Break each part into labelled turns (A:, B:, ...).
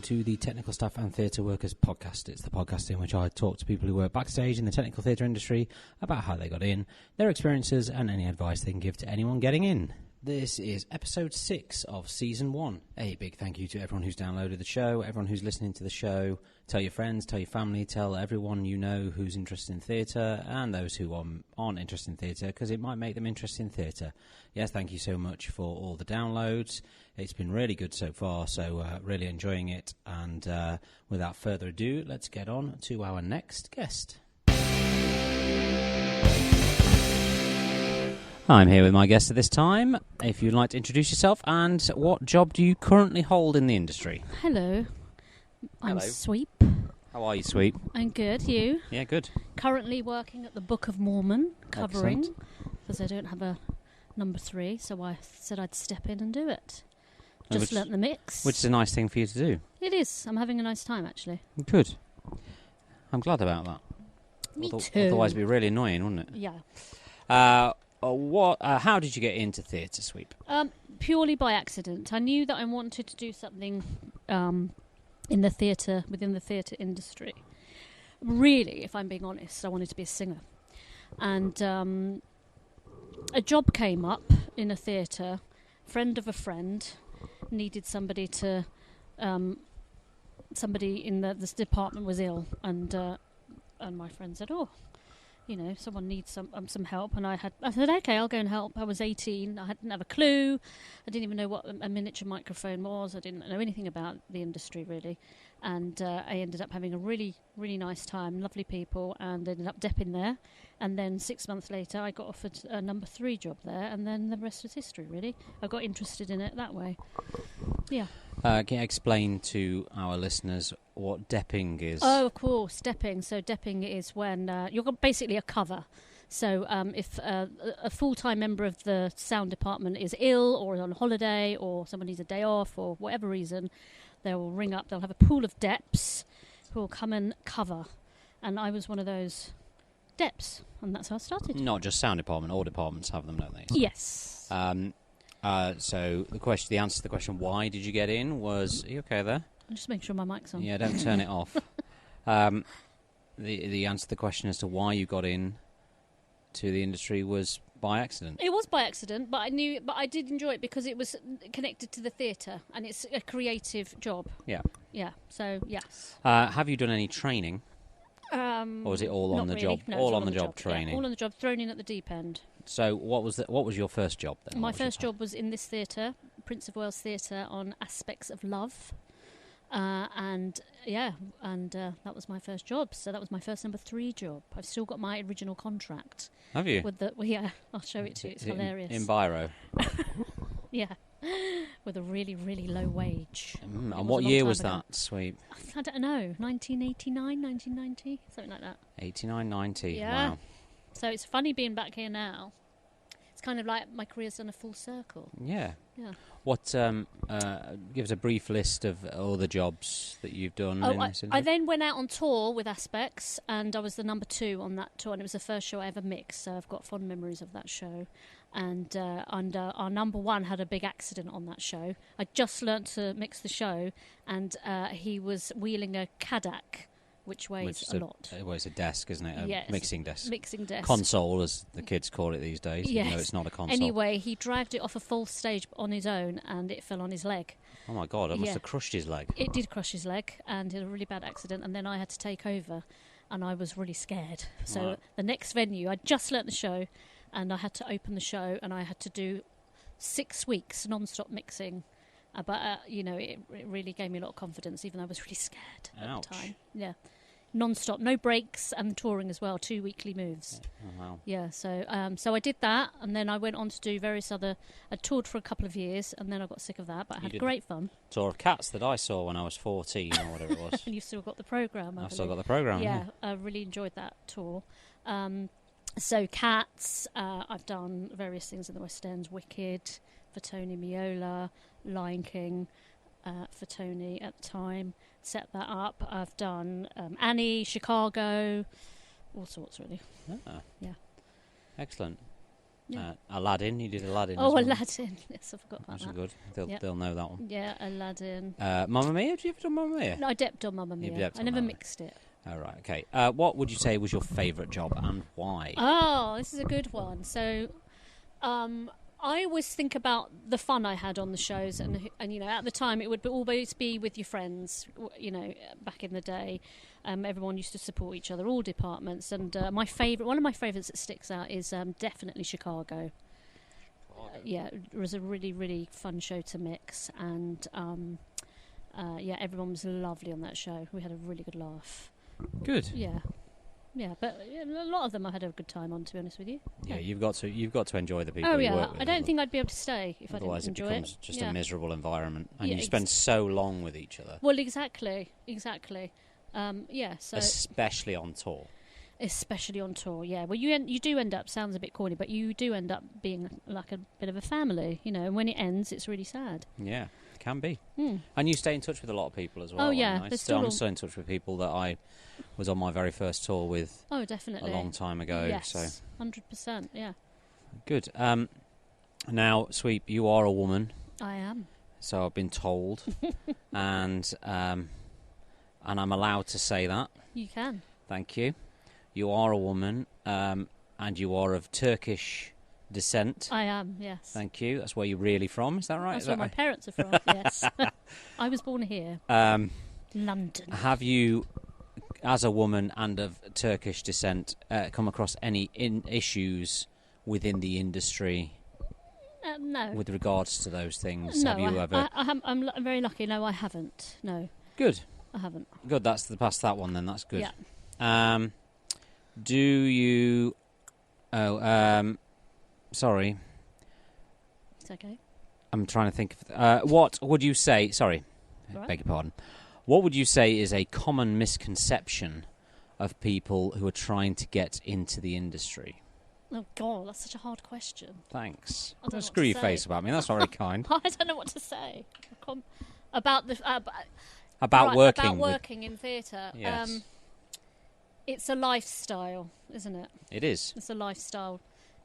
A: to the Technical Staff and Theatre Workers podcast. It's the podcast in which I talk to people who work backstage in the technical theatre industry about how they got in, their experiences, and any advice they can give to anyone getting in. This is episode 6 of season 1. A big thank you to everyone who's downloaded the show, everyone who's listening to the show. Tell your friends, tell your family, tell everyone you know who's interested in theatre and those who aren't interested in theatre, because it might make them interested in theatre. Yes, thank you so much for all the downloads. It's been really good so far, so really enjoying it. And without further ado, let's get on to our next guest. I'm here with my guest at this time. If you'd like to introduce yourself, and what job do you currently hold in the industry?
B: Hello. I'm
A: Hello.
B: Sweep.
A: How are you, Sweep?
B: I'm good. You?
A: Yeah, good.
B: Currently working at the Book of Mormon, covering,
A: Excellent.
B: because I don't have a number 3, so I said I'd step in and do it. Just learnt the mix.
A: Which is a nice thing for you to do.
B: It is. I'm having a nice time, actually.
A: Good. I'm glad about that.
B: Me too.
A: Otherwise it'd be really annoying, wouldn't it?
B: Yeah.
A: How did you get into theatre, Sweep?
B: Purely by accident. I knew that I wanted to do something in the theatre, within the theatre industry. Really, if I'm being honest, I wanted to be a singer. And a job came up in a theatre. Friend of a friend needed somebody to... somebody in this department was ill, and my friend said, "Oh, you know, someone needs some help." And I said, "Okay, I'll go and help." I was 18. I didn't have a clue. I didn't even know what a miniature microphone was. I didn't know anything about the industry, really. And I ended up having a really, really nice time, lovely people, and ended up depping there. And then 6 months later, I got offered a number 3 job there, and then the rest was history, really. I got interested in it that way. Yeah.
A: Can you explain to our listeners what depping is?
B: Oh, of course, depping. So depping is when you're basically a cover. So if a full-time member of the sound department is ill or on holiday or someone needs a day off or whatever reason, they will ring up. They'll have a pool of deps who will come and cover. And I was one of those deps, and that's how I started.
A: Not just sound department, all departments have them, don't they?
B: Yes.
A: So the answer to the question, why did you get in, was, are you okay there?
B: I'll just make sure my mic's on.
A: Yeah, don't turn it off. The answer to the question as to why you got in to the industry was by accident.
B: It was by accident, but I did enjoy it because it was connected to the theatre, and it's a creative job.
A: Yeah.
B: Yeah, so yes.
A: Have you done any training? Or was it all on the job?
B: No,
A: all
B: it's
A: on the job training.
B: Yeah, all on the job, thrown in at the deep end.
A: So what was your first job then?
B: My first job was in this theatre, Prince of Wales Theatre, on Aspects of Love. And that was my first job. So that was my first number 3 job. I've still got my original contract.
A: Have you?
B: Yeah, I'll show it to you. It's hilarious.
A: In biro?
B: Yeah. With a really, really low wage.
A: And what year was that, Sweep?
B: I don't know. 1989, 1990, something like that.
A: 89, 90.
B: Yeah.
A: Wow.
B: So it's funny being back here now. It's kind of like my career's done a full circle.
A: Yeah.
B: Yeah.
A: What? Give us a brief list of all the jobs that you've done.
B: I then went out on tour with Aspects, and I was the number 2 on that tour, and it was the first show I ever mixed. So I've got fond memories of that show. And our number 1 had a big accident on that show. I just learnt to mix the show, and he was wheeling a Kadak, which weighs a lot.
A: Well, it's a desk, isn't it?
B: Yes,
A: mixing desk.
B: Mixing desk.
A: Console, as the kids call it these days.
B: Yes.
A: Even though it's not a console.
B: Anyway, he dragged it off a full stage on his own, and it fell on his leg.
A: Oh my God, it must have crushed his leg.
B: It did crush his leg, and it had a really bad accident, and then I had to take over, and I was really scared. So
A: Right.
B: the next venue, I just learnt the show, and I had to open the show, and I had to do 6 weeks non-stop mixing. But it really gave me a lot of confidence, even though I was really scared at the time. Yeah. Non-stop, no breaks, and touring as well, 2 weekly moves.
A: Oh, wow.
B: Yeah, so I did that, and then I went on to do various other... I toured for a couple of years, and then I got sick of that, but I had great fun.
A: Tour of Cats that I saw when I was 14, or whatever it was.
B: And you've still got the programme,
A: I've still got the programme,
B: yeah. I really enjoyed that tour. So Cats, I've done various things in the West End, Wicked, for Tony Miola, Lion King, for Tony at the time. Set that up. I've done Annie, Chicago, all sorts really.
A: Ah.
B: Yeah.
A: Excellent.
B: Yeah.
A: Aladdin, you did Aladdin.
B: Oh,
A: as well.
B: Aladdin. Yes, I forgot about
A: That's
B: that.
A: good. They'll know that one.
B: Yeah, Aladdin.
A: Mamma Mia. Have you ever done Mamma Mia?
B: No, I depped on Mamma
A: You've
B: Mia.
A: depped
B: I
A: on
B: never
A: Mamma Mia.
B: mixed it.
A: All right. Okay. What would you say was your favourite job and why?
B: Oh, this is a good one. So, I always think about the fun I had on the shows, and at the time it would always be with your friends. Back in the day, everyone used to support each other, all departments. And one of my favourites that sticks out is definitely Chicago. Yeah, it was a really, really fun show to mix, and everyone was lovely on that show. We had a really good laugh.
A: Good.
B: Yeah, but a lot of them I had a good time on, to be honest with you.
A: Yeah, you've got to enjoy the people
B: Oh
A: you
B: yeah,
A: work with.
B: I don't think I'd be able to stay if
A: Otherwise
B: I didn't enjoy
A: it becomes just
B: Yeah.
A: a miserable environment, and
B: Yeah,
A: you spend so long with each other.
B: Well, exactly. So
A: Especially on tour.
B: especially on tour, yeah. Well, you do end up, sounds a bit corny, but you do end up being like a bit of a family, and when it ends, it's really sad.
A: Yeah, it can be.
B: Mm.
A: And you stay in touch with a lot of people as well.
B: Oh, yeah,
A: I mean,
B: there's still
A: I'm still in touch with people that I was on my very first tour with
B: Oh, definitely.
A: a long time ago.
B: Yes,
A: So
B: 100%, yeah.
A: good. Now, Sweep, you are a woman,
B: I am.
A: so I've been told, and I'm allowed to say that.
B: You can.
A: Thank you. You are a woman, and you are of Turkish descent.
B: I am, yes.
A: Thank you. That's where you're really from, is that right?
B: That's
A: Is
B: where
A: that
B: my
A: right?
B: parents are from, yes. I was born here, London.
A: Have you, as a woman and of Turkish descent, come across any issues within the industry
B: No.
A: with regards to those things?
B: No,
A: Have you ever?
B: I'm very lucky. No, I haven't. No,
A: Good.
B: I haven't.
A: Good. That's past that one then. That's good.
B: Yeah.
A: Do you? Oh, sorry.
B: It's okay.
A: I'm trying to think of. What would you say? Sorry,
B: Right.
A: beg your pardon. What would you say is a common misconception of people who are trying to get into the industry?
B: Oh, God, that's such a hard question.
A: Thanks.
B: I don't know
A: Don't
B: what
A: screw
B: to
A: your
B: say.
A: face about me. That's not very kind.
B: I don't know what to say. About the...
A: About
B: right,
A: working.
B: About working in theatre.
A: Yes.
B: It's a lifestyle, isn't it?
A: It is.
B: It's a lifestyle.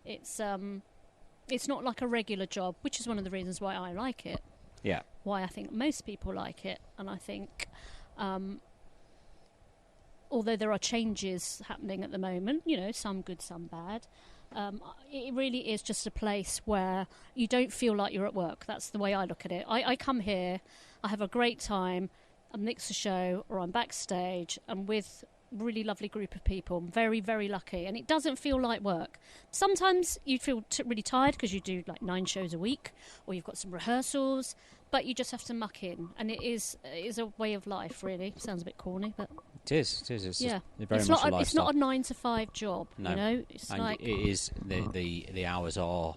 B: It's not like a regular job, which is one of the reasons why I like it.
A: Yeah.
B: Why I think most people like it. And I think... although there are changes happening at the moment, some good, some bad, it really is just a place where you don't feel like you're at work. That's the way I look at it. I come here, I have a great time, I mix a show, or I'm backstage, I'm with a really lovely group of people. I'm very, very lucky, and it doesn't feel like work. Sometimes you feel really tired because you do like 9 shows a week, or you've got some rehearsals, but you just have to muck in, and it is a way of life, really. Sounds a bit corny, but
A: It is. It is. It's
B: yeah,
A: very much a lifestyle.
B: it's not a 9 to 5 job.
A: No.
B: It's
A: And
B: like
A: it is. The hours are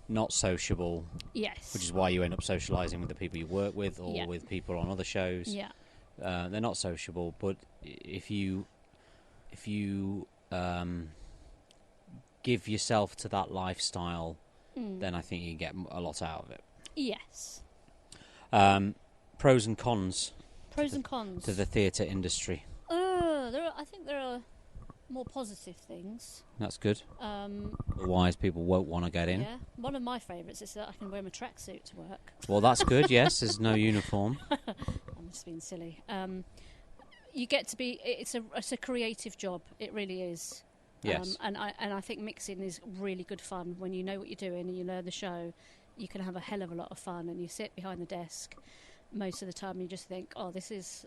A: not sociable,
B: yes,
A: which is why you end up socialising with the people you work with or
B: Yeah.
A: with people on other shows.
B: yeah,
A: They're not sociable, but if you give yourself to that lifestyle, then I think you get a lot out of it.
B: yes.
A: Pros and cons
B: Pros and cons.
A: to the theatre industry.
B: I think there are more positive things.
A: That's good. Otherwise, people won't want to get in.
B: Yeah, one of my favourites is that I can wear my tracksuit to work.
A: Well, that's good. Yes, there's no uniform.
B: I'm just being silly. You get to be. It's a creative job. It really is.
A: Yes.
B: And I think mixing is really good fun when you know what you're doing and you learn the show. You can have a hell of a lot of fun, and you sit behind the desk. Most of the time, you just think, "Oh, this is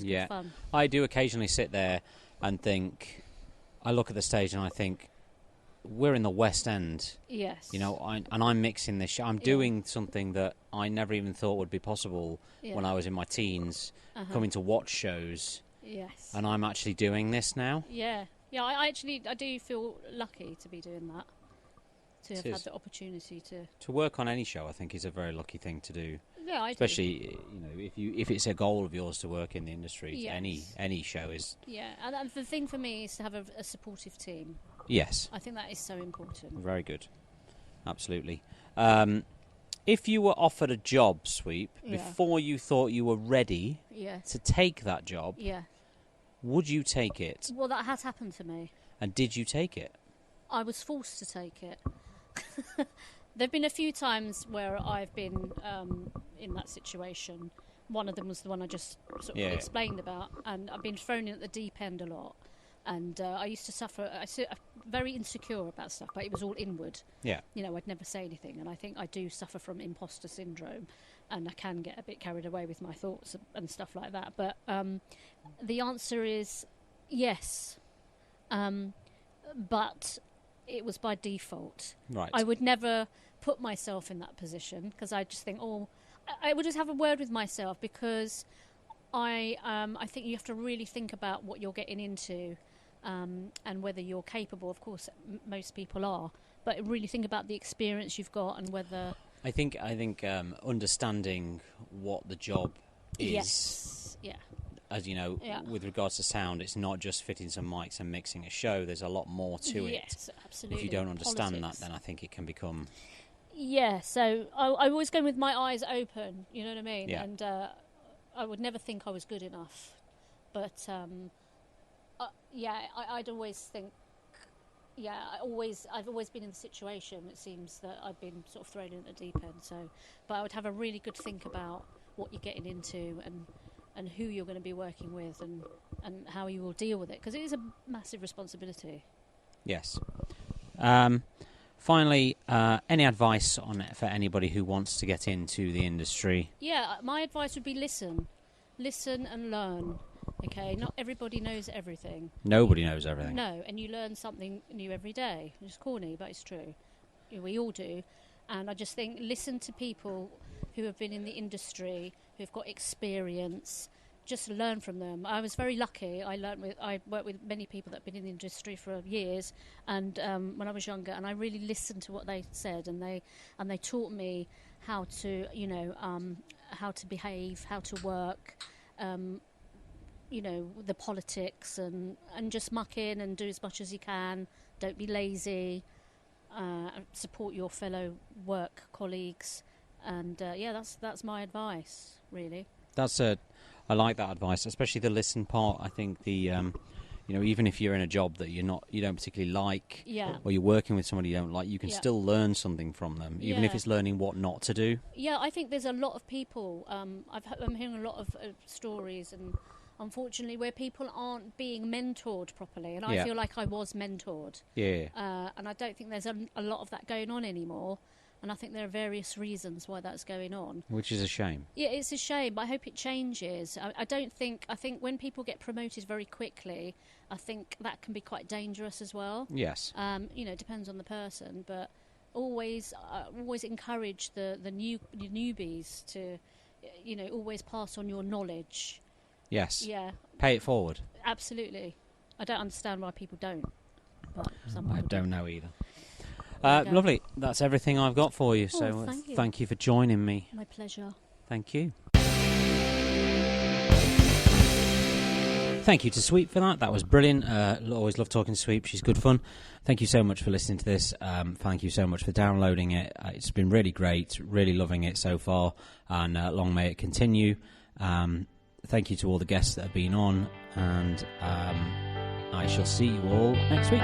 A: Yeah.
B: good fun."
A: I do occasionally sit there and think. I look at the stage and I think, we're in the West End.
B: Yes.
A: I'm mixing this show. I'm doing something that I never even thought would be possible when I was in my teens, coming to watch shows.
B: Yes.
A: And I'm actually doing this now.
B: Yeah. Yeah, I do feel lucky to be doing that. To have had the opportunity to...
A: To work on any show, I think, is a very lucky thing to do.
B: Yeah, I
A: Especially, if it's a goal of yours to work in the industry,
B: Yes.
A: any show is...
B: Yeah, and the thing for me is to have a supportive team.
A: Yes.
B: I think that is so important.
A: Very good. Absolutely. If you were offered a job, Sweep, before you thought you were ready to take that job,
B: Yeah.
A: would you take it?
B: Well, that has happened to me.
A: And did you take it?
B: I was forced to take it. There've been a few times where I've been in that situation. One of them was the one I just sort of explained about, and I've been thrown in at the deep end a lot. And I used to suffer. Very insecure about stuff, but it was all inward.
A: Yeah.
B: You know, I'd never say anything, and I think I do suffer from imposter syndrome, and I can get a bit carried away with my thoughts and stuff like that. But the answer is yes, but it was by default.
A: Right.
B: I would never put myself in that position because I just think, I would just have a word with myself, because I think you have to really think about what you're getting into, and whether you're capable. Of course, most people are, but really think about the experience you've got and whether.
A: I think understanding what the job is.
B: Yes. Yeah.
A: As you know, with regards to sound, it's not just fitting some mics and mixing a show. There's a lot more to it.
B: Yes, absolutely.
A: If you don't understand
B: Politics.
A: that, then I think it can become.
B: Yeah. So I always go with my eyes open. You know what I mean?
A: Yeah.
B: And I would never think I was good enough, but I'd always think. Yeah, I've always been in the situation. It seems that I've been sort of thrown in at the deep end. So, but I would have a really good think about what you're getting into and who you're going to be working with and how you will deal with it, because it is a massive responsibility.
A: Yes. Finally, any advice for anybody who wants to get into the industry?
B: Yeah, my advice would be listen and learn. Okay, not everybody knows everything.
A: Nobody knows everything.
B: No, and you learn something new every day. It's corny, but it's true. We all do. And I just think, listen to people who have been in the industry, who've got experience. Just learn from them. I was very lucky. I worked with many people that have been in the industry for years, and when I was younger, and I really listened to what they said, and they taught me how to, how to behave, how to work. The politics and just muck in and do as much as you can. Don't be lazy. Support your fellow work colleagues, and that's my advice, really. I like that advice, especially the listen part. I think even if you're in a job that you don't particularly like, or you're working with somebody you don't like, you can still learn something from them, even if it's learning what not to do. Yeah, I think there's a lot of people. I'm hearing a lot of stories, and unfortunately, where people aren't being mentored properly, and I feel like I was mentored.
A: Yeah.
B: And I don't think there's a lot of that going on anymore. And I think there are various reasons why that's going on.
A: Which is a shame.
B: Yeah, it's a shame. I hope it changes. I think when people get promoted very quickly, I think that can be quite dangerous as well.
A: Yes.
B: It depends on the person, but always encourage the newbies to, always pass on your knowledge.
A: Yes.
B: Yeah.
A: Pay it forward.
B: Absolutely. I don't understand why people don't. But
A: I don't know either. Lovely. That's everything I've got for you. So thank you for joining me.
B: My pleasure.
A: Thank you. Thank you to Sweep for that. That was brilliant. Always love talking to Sweep. She's good fun. Thank you so much for listening to this. Thank you so much for downloading it. It's been really great. Really loving it so far. And long may it continue. Thank you to all the guests that have been on. And I shall see you all next week.